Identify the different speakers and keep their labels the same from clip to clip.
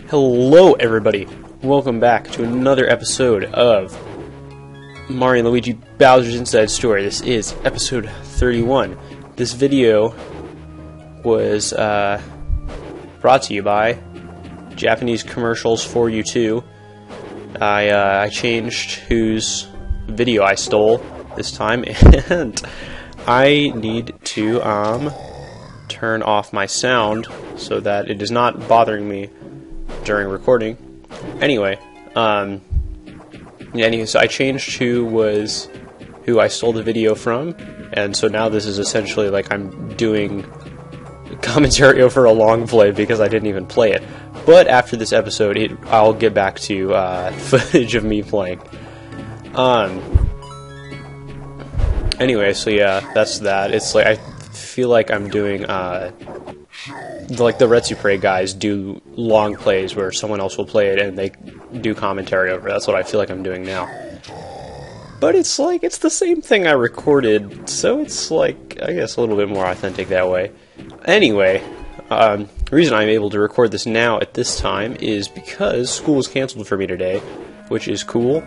Speaker 1: Hello everybody, welcome back to another episode of Mario and Luigi Bowser's Inside Story. This is episode 31. This video was brought to you by Japanese Commercials for You Too. I changed whose video I stole this time, and I need to turn off my sound so that it is not bothering me during recording. Anyway, so I changed who I stole the video from, and so now this is essentially like I'm doing commentary over a long play because I didn't even play it. But after this episode, I'll get back to footage of me playing. Anyway, so yeah, that's that. It's like I feel like I'm doing like the Retsupre guys do long plays where someone else will play it and they do commentary over it. That's what I feel like I'm doing now. But it's like, it's the same thing I recorded, so it's like, I guess a little bit more authentic that way. Anyway, the reason I'm able to record this now at this time is because school was canceled for me today, which is cool,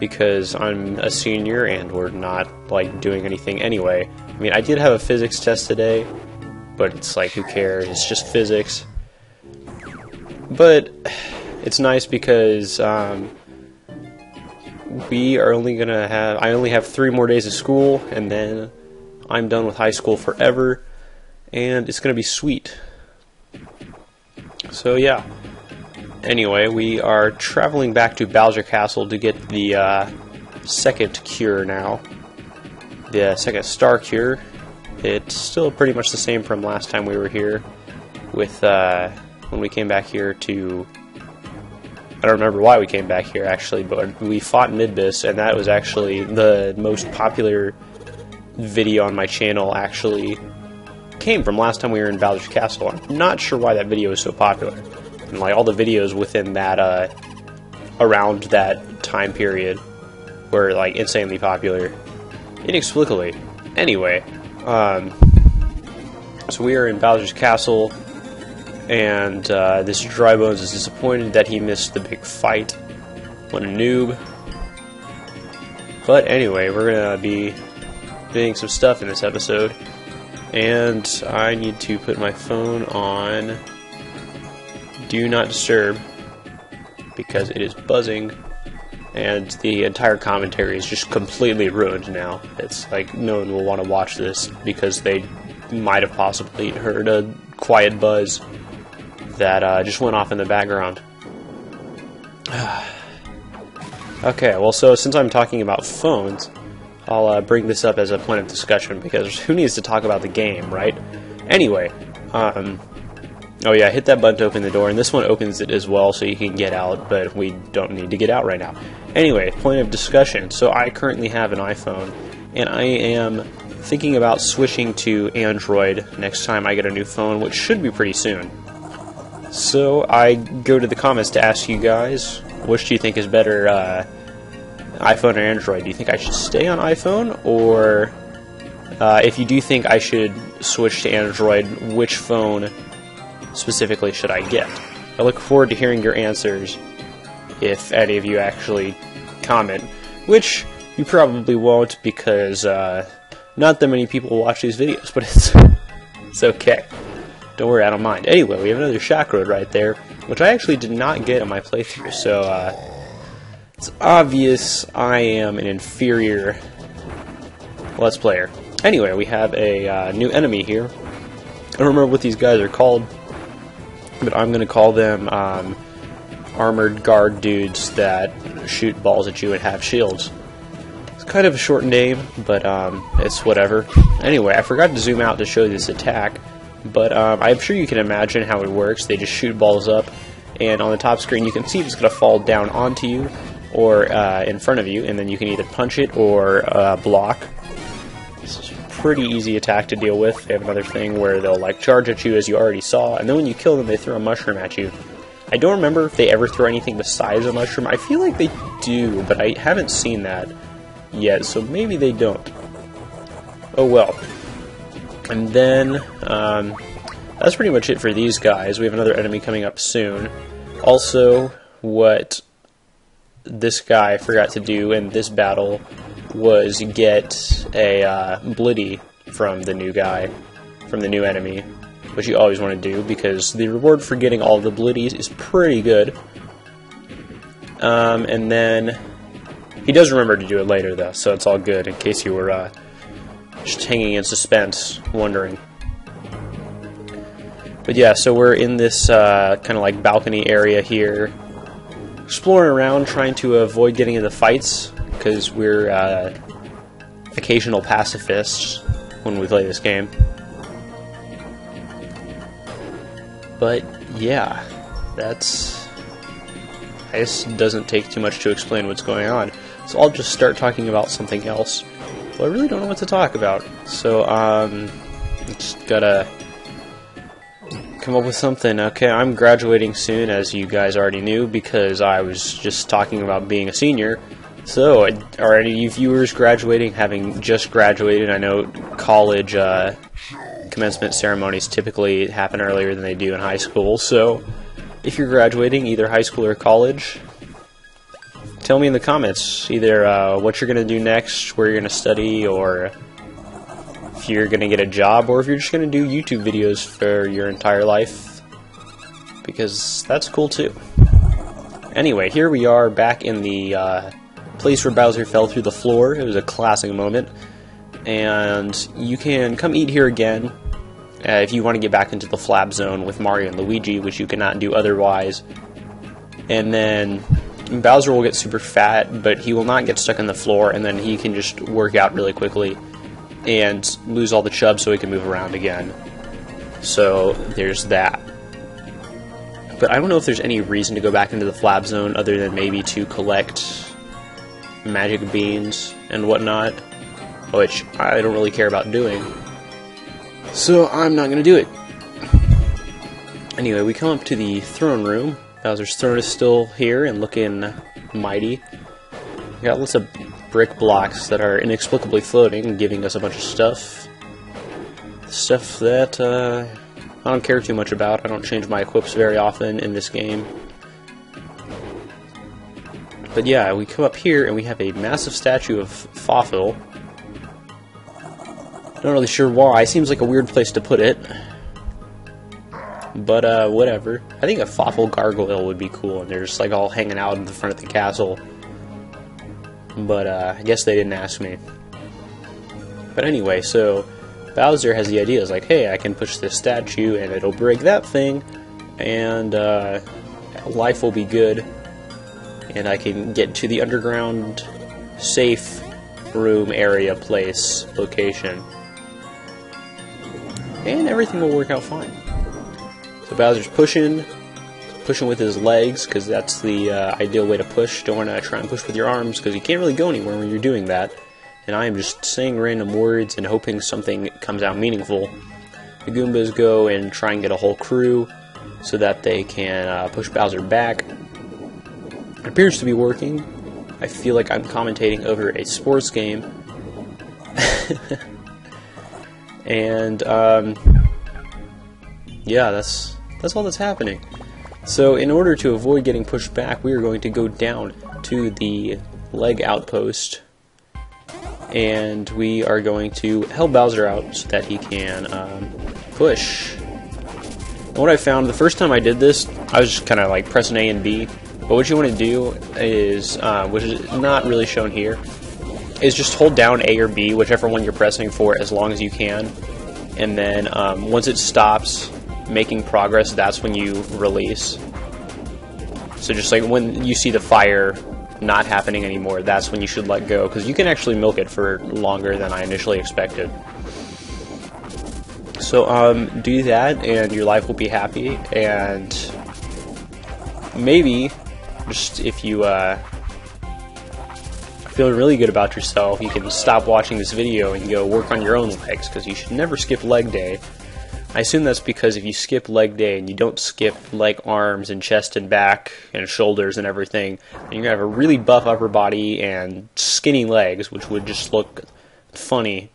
Speaker 1: because I'm a senior and we're not, like, doing anything anyway. I mean, I did have a physics test today, but it's like, who cares? It's just physics. But it's nice because we are only gonna have. I only have 3 more days of school, and then I'm done with high school forever, and it's gonna be sweet. So yeah. Anyway, we are traveling back to Bowser Castle to get the second cure now. The second star cure. It's still pretty much the same from last time we were here, with when we came back here to, I don't remember why we came back here actually, but we fought Midbus, and that was actually the most popular video on my channel. Actually came from last time we were in Bowser's Castle. I'm not sure why that video was so popular, and like all the videos within that around that time period were like insanely popular, inexplicably. Anyway. So we are in Bowser's Castle, and this Dry Bones is disappointed that he missed the big fight. What a noob. But anyway, we're gonna be doing some stuff in this episode, and I need to put my phone on Do Not Disturb because it is buzzing. And the entire commentary is just completely ruined now. It's like no one will want to watch this because they might have possibly heard a quiet buzz that just went off in the background. Okay, well, so since I'm talking about phones, I'll bring this up as a point of discussion because who needs to talk about the game, right? Anyway, oh yeah, hit that button to open the door, and this one opens it as well so you can get out, but we don't need to get out right now. Anyway, point of discussion. So I currently have an iPhone, and I am thinking about switching to Android next time I get a new phone, which should be pretty soon. So I go to the comments to ask you guys, which do you think is better, iPhone or Android? Do you think I should stay on iPhone, or if you do think I should switch to Android, which phone specifically should I get? I look forward to hearing your answers if any of you actually comment, which you probably won't because not that many people watch these videos, but it's okay. Don't worry, I don't mind. Anyway, we have another shack road right there, which I actually did not get on my playthrough, so it's obvious I am an inferior Let's Player. Anyway, we have a new enemy here. I don't remember what these guys are called, but I'm going to call them armored guard dudes that shoot balls at you and have shields. It's kind of a short name, but it's whatever. Anyway, I forgot to zoom out to show this attack, but I'm sure you can imagine how it works. They just shoot balls up, and on the top screen you can see if it's going to fall down onto you or in front of you, and then you can either punch it or block. This is a pretty easy attack to deal with. They have another thing where they'll like charge at you, as you already saw, and then when you kill them they throw a mushroom at you. I don't remember if they ever throw anything besides a mushroom. I feel like they do, but I haven't seen that yet, so maybe they don't. Oh well. And then, that's pretty much it for these guys. We have another enemy coming up soon. Also, what this guy forgot to do in this battle was get a blitty from the new guy, from the new enemy, which you always want to do because the reward for getting all the blitties is pretty good. And then he does remember to do it later though, so it's all good in case you were just hanging in suspense, wondering. But yeah, so we're in this kind of like balcony area here, exploring around, trying to avoid getting into fights, because we're occasional pacifists when we play this game. But yeah, I guess it doesn't take too much to explain what's going on. So I'll just start talking about something else. Well, I really don't know what to talk about. So just gotta come up with something. Okay, I'm graduating soon, as you guys already knew, because I was just talking about being a senior. So, are any of you viewers graduating, having just graduated? I know college commencement ceremonies typically happen earlier than they do in high school, so if you're graduating, either high school or college, tell me in the comments either what you're going to do next, where you're going to study, or if you're going to get a job, or if you're just going to do YouTube videos for your entire life, because that's cool too. Anyway, here we are back in the place where Bowser fell through the floor. It was a classic moment, and you can come eat here again if you want to get back into the flab zone with Mario and Luigi, which you cannot do otherwise. And then Bowser will get super fat, but he will not get stuck in the floor, and then he can just work out really quickly and lose all the chubs so he can move around again. So there's that. But I don't know if there's any reason to go back into the flab zone other than maybe to collect magic beans and whatnot, which I don't really care about doing. So I'm not going to do it. Anyway, we come up to the throne room. Bowser's throne is still here and looking mighty. We got lots of brick blocks that are inexplicably floating, giving us a bunch of stuff. Stuff that I don't care too much about. I don't change my equips very often in this game. But yeah, we come up here and we have a massive statue of Fawful. Not really sure why. Seems like a weird place to put it. But whatever. I think a Fawful gargoyle would be cool, and they're just like all hanging out in the front of the castle. But I guess they didn't ask me. But anyway, so Bowser has the idea. It's like, hey, I can push this statue and it'll break that thing, and life will be good, and I can get to the underground safe room area place location, and everything will work out fine. So Bowser's pushing with his legs, because that's the ideal way to push. Don't want to try and push with your arms, because you can't really go anywhere when you're doing that. And I am just saying random words and hoping something comes out meaningful. The Goombas go and try and get a whole crew so that they can push Bowser back. It appears to be working. I feel like I'm commentating over a sports game. And yeah, that's all that's happening. So in order to avoid getting pushed back, we are going to go down to the leg outpost, and we are going to help Bowser out so that he can push. And what I found the first time I did this, I was just kind of like pressing A and B. But what you want to do is, which is not really shown here, is just hold down A or B, whichever one you're pressing for, as long as you can. And then once it stops making progress, that's when you release. So just like when you see the fire not happening anymore, that's when you should let go, because you can actually milk it for longer than I initially expected. So do that and your life will be happy, and maybe just if you feel really good about yourself, you can stop watching this video and go work on your own legs, because you should never skip leg day. I assume that's because if you skip leg day and you don't skip leg, arms, and chest and back and shoulders and everything, then you're going to have a really buff upper body and skinny legs, which would just look funny,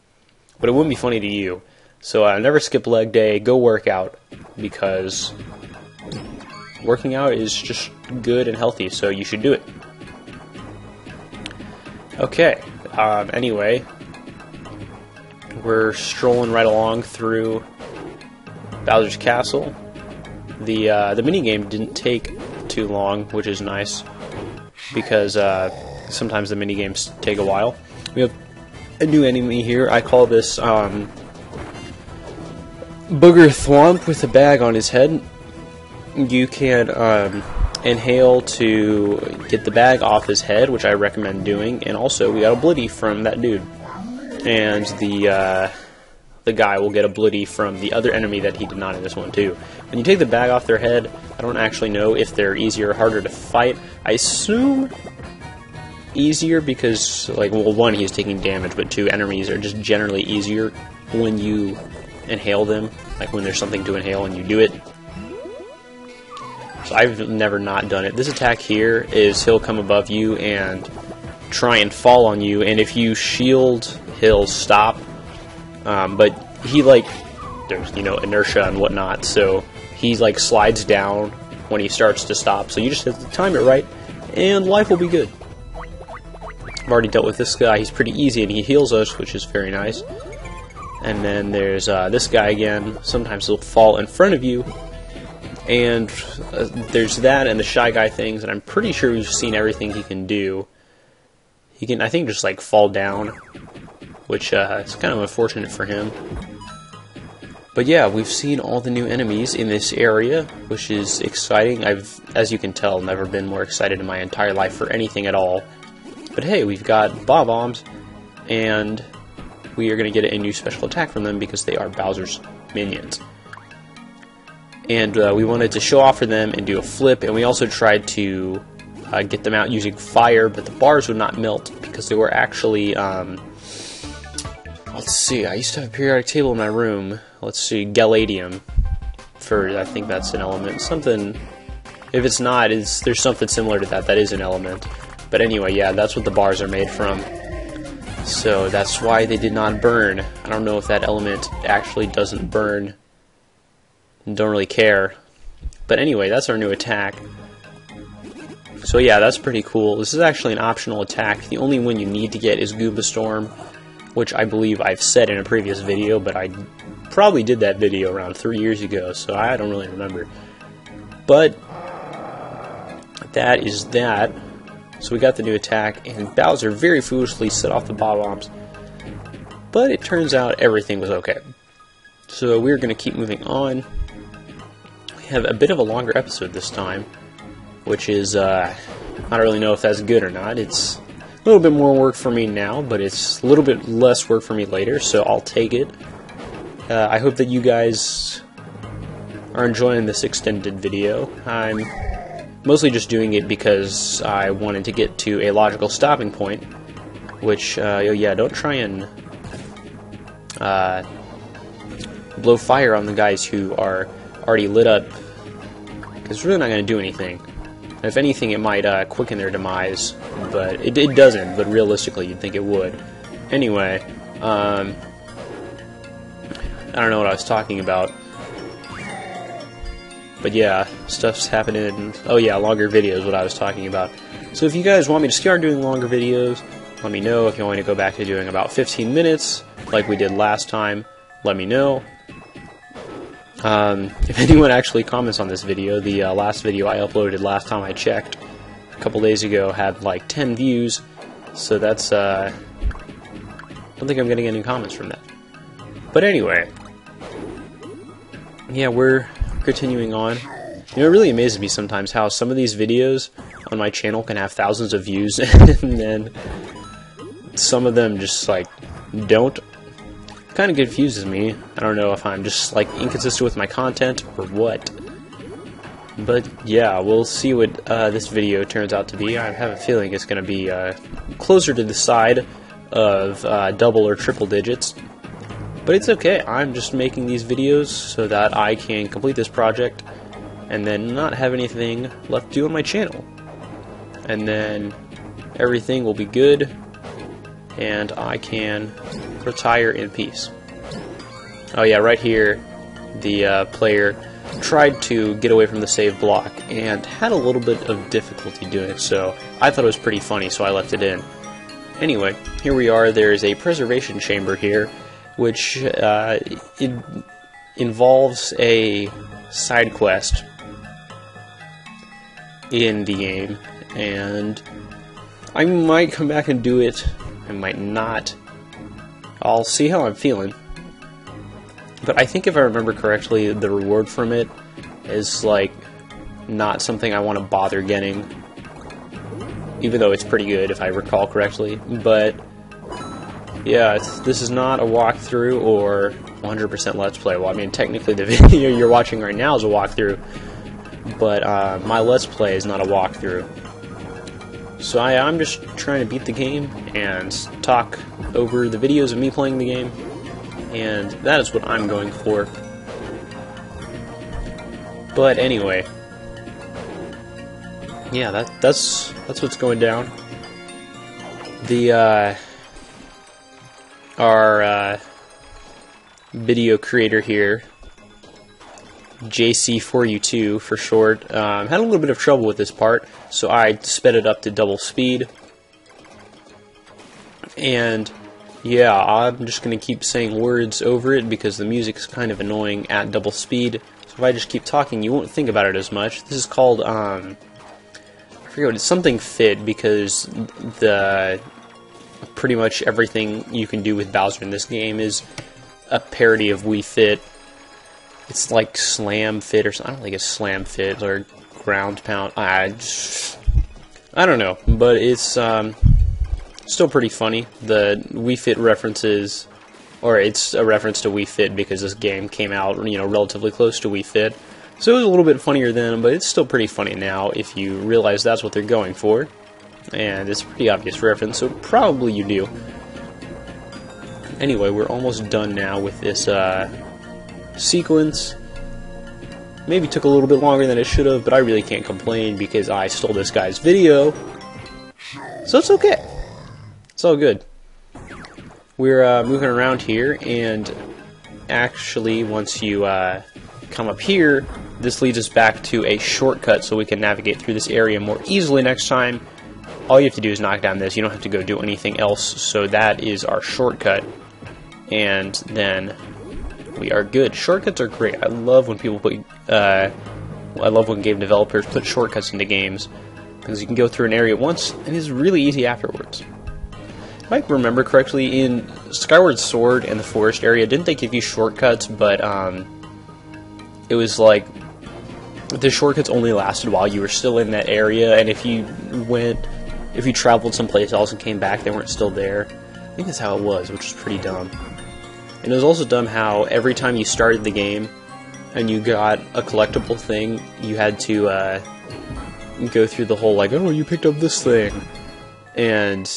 Speaker 1: but it wouldn't be funny to you. So never skip leg day, go work out, because working out is just good and healthy, so you should do it. Okay, anyway, we're strolling right along through Bowser's Castle. The minigame didn't take too long, which is nice, because sometimes the minigames take a while. We have a new enemy here. I call this Booger Thwomp with a bag on his head. You can inhale to get the bag off his head, which I recommend doing, and also we got a Blitty from that dude. And the guy will get a Blitty from the other enemy that he did not in this one too. When you take the bag off their head, I don't actually know if they're easier or harder to fight. I assume easier because, like, well, one, he's taking damage, but two, enemies are just generally easier when you inhale them, like when there's something to inhale and you do it. So I've never not done it. This attack here is he'll come above you and try and fall on you, and if you shield, he'll stop. But he, like, there's, you know, inertia and whatnot, so he, like, slides down when he starts to stop. So you just have to time it right, and life will be good. I've already dealt with this guy. He's pretty easy, and he heals us, which is very nice. And then there's this guy again. Sometimes he'll fall in front of you. And there's that and the Shy Guy things, and I'm pretty sure we've seen everything he can do. He can, I think, just like fall down, which is kind of unfortunate for him. But yeah, we've seen all the new enemies in this area, which is exciting. I've, as you can tell, never been more excited in my entire life for anything at all. But hey, we've got Bob-ombs, and we are going to get a new special attack from them because they are Bowser's minions. And we wanted to show off for them and do a flip, and we also tried to get them out using fire, but the bars would not melt because they were actually, let's see, I used to have a periodic table in my room. Let's see, Galladium, for, I think that's an element. Something, if it's not, there's something similar to that is an element. But anyway, yeah, that's what the bars are made from. So that's why they did not burn. I don't know if that element actually doesn't burn. Don't really care. But anyway, that's our new attack. So yeah, that's pretty cool. This is actually an optional attack. The only one you need to get is Goomba Storm, which I believe I've said in a previous video, but I probably did that video around 3 years ago, so I don't really remember. But that is that. So we got the new attack, and Bowser very foolishly set off the Bob-ombs. But it turns out everything was okay. So we're going to keep moving on. We have a bit of a longer episode this time, which is, I don't really know if that's good or not. It's a little bit more work for me now, but it's a little bit less work for me later, so I'll take it. I hope that you guys are enjoying this extended video. I'm mostly just doing it because I wanted to get to a logical stopping point, which, yeah, don't try and blow fire on the guys who are already lit up, because it's really not going to do anything. And if anything, it might quicken their demise, but it doesn't, but realistically you'd think it would. Anyway, I don't know what I was talking about. But yeah, stuff's happening. Oh yeah, longer videos, what I was talking about. So if you guys want me to start doing longer videos, let me know. If you want me to go back to doing about 15 minutes, like we did last time, let me know. If anyone actually comments on this video, the last video I uploaded last time I checked, a couple days ago, had like 10 views. So that's, I don't think I'm getting any comments from that. But anyway, yeah, we're continuing on. You know, it really amazes me sometimes how some of these videos on my channel can have thousands of views and then some of them just like don't. It kind of confuses me. I don't know if I'm just like inconsistent with my content or what. But yeah, we'll see what this video turns out to be. I have a feeling it's going to be closer to the side of double or triple digits. But it's okay, I'm just making these videos so that I can complete this project and then not have anything left to do on my channel. And then everything will be good and I can retire in peace. Oh yeah, right here, the player tried to get away from the save block and had a little bit of difficulty doing it, so I thought it was pretty funny, so I left it in. Anyway, here we are. There's a preservation chamber here, which it involves a side quest in the game, and I might come back and do it, I might not. I'll see how I'm feeling. But I think if I remember correctly, the reward from it is like not something I want to bother getting, even though it's pretty good if I recall correctly. But yeah, this is not a walkthrough or 100% Let's Play. Well, I mean, technically the video you're watching right now is a walkthrough, but my Let's Play is not a walkthrough. So I'm just trying to beat the game and talk over the videos of me playing the game, and that is what I'm going for. But anyway, yeah, that's what's going down. The our video creator here, JC4U2 for short, had a little bit of trouble with this part, so I sped it up to double speed. And yeah, I'm just going to keep saying words over it because the music's kind of annoying at double speed. So if I just keep talking, you won't think about it as much. This is called, I forget what it's, something fit, because pretty much everything you can do with Bowser in this game is a parody of Wii Fit. It's like Slam Fit or something. I don't think it's Slam Fit or Ground Pound. I don't know, but it's still pretty funny. The Wii Fit references, or it's a reference to Wii Fit because this game came out, relatively close to Wii Fit. So it was a little bit funnier then, but it's still pretty funny now if you realize that's what they're going for. And it's a pretty obvious reference, so probably you do. Anyway, we're almost done now with this sequence. Maybe took a little bit longer than it should have, but I really can't complain because I stole this guy's video. So it's okay. It's all good. We're moving around here, and actually once you come up here, this leads us back to a shortcut so we can navigate through this area more easily next time. All you have to do is knock down this. You don't have to go do anything else, so that is our shortcut. And then we are good. Shortcuts are great. I love when people put, I love when game developers put shortcuts into games, because you can go through an area once, and it's really easy afterwards. If I remember correctly, in Skyward Sword and the forest area, didn't they give you shortcuts, but it was like, the shortcuts only lasted while you were still in that area, and if you traveled someplace else and came back, they weren't still there. I think that's how it was, which was pretty dumb. And it was also dumb how every time you started the game and you got a collectible thing, you had to go through the whole, like, oh, you picked up this thing. And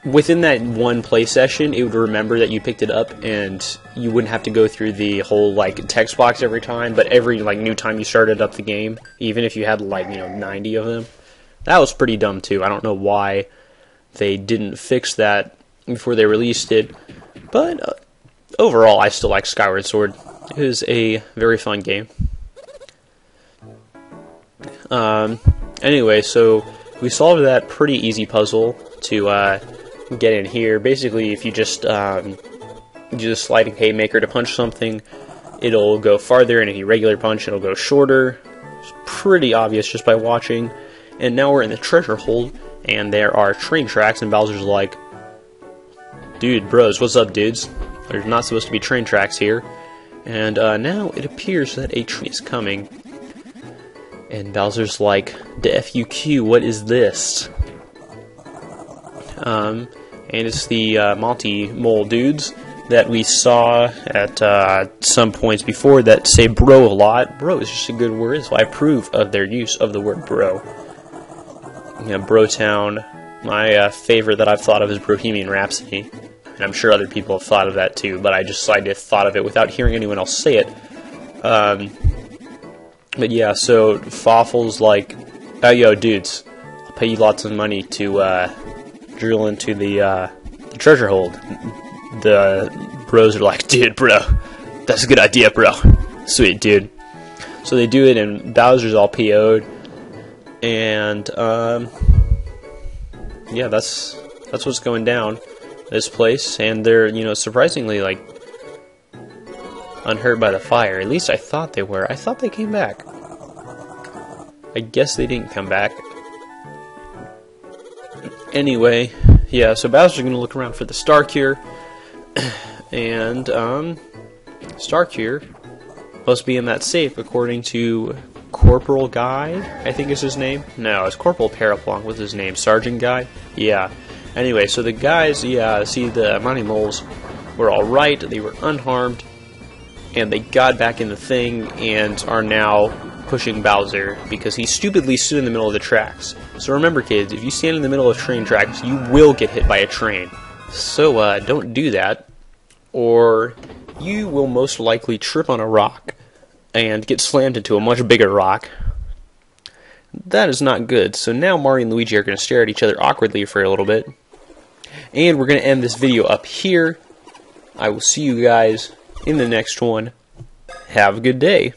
Speaker 1: within that one play session, it would remember that you picked it up, and you wouldn't have to go through the whole, like, text box every time, but every, like, new time you started up the game, even if you had, like, 90 of them. That was pretty dumb, too. I don't know why they didn't fix that before they released it. But overall, I still like Skyward Sword. It is a very fun game. Anyway, so we solved that pretty easy puzzle to get in here. Basically, if you just use a sliding haymaker to punch something, it'll go farther, and if you regular punch, it'll go shorter. It's pretty obvious just by watching. And now we're in the treasure hold, and there are train tracks, and Bowser's like, dude, bros, what's up, dudes? There's not supposed to be train tracks here. And now it appears that a train is coming. And Bowser's like, the FUQ, what is this? And it's the Monty Mole dudes that we saw at some points before that say bro a lot. Bro is just a good word, so I approve of their use of the word bro. Brotown. My favorite that I've thought of is Bohemian Rhapsody. And I'm sure other people have thought of that too, but I just thought of it without hearing anyone else say it. But yeah, so Fawful's like, oh, yo, dudes, I'll pay you lots of money to drill into the treasure hold. The bros are like, dude, bro, that's a good idea, bro. Sweet, dude. So they do it, and Bowser's all PO'd, and yeah, that's what's going down this place, and they're, you know, surprisingly like unhurt by the fire. At least I thought they were. I thought they came back. I guess they didn't come back. Anyway, yeah, so Bowser's gonna look around for the star cure, and star cure must be in that safe according to Corporal Guy, I think is his name. No, it's Corporal Paraplonk with his name. Sergeant Guy? Yeah. Anyway, so the guys, yeah, see, the Mighty Moles were alright, they were unharmed, and they got back in the thing and are now pushing Bowser because he stupidly stood in the middle of the tracks. So remember, kids, if you stand in the middle of train tracks, you will get hit by a train. So don't do that, or you will most likely trip on a rock and get slammed into a much bigger rock. That is not good. So now Mario and Luigi are going to stare at each other awkwardly for a little bit. And we're going to end this video up here. I will see you guys in the next one. Have a good day.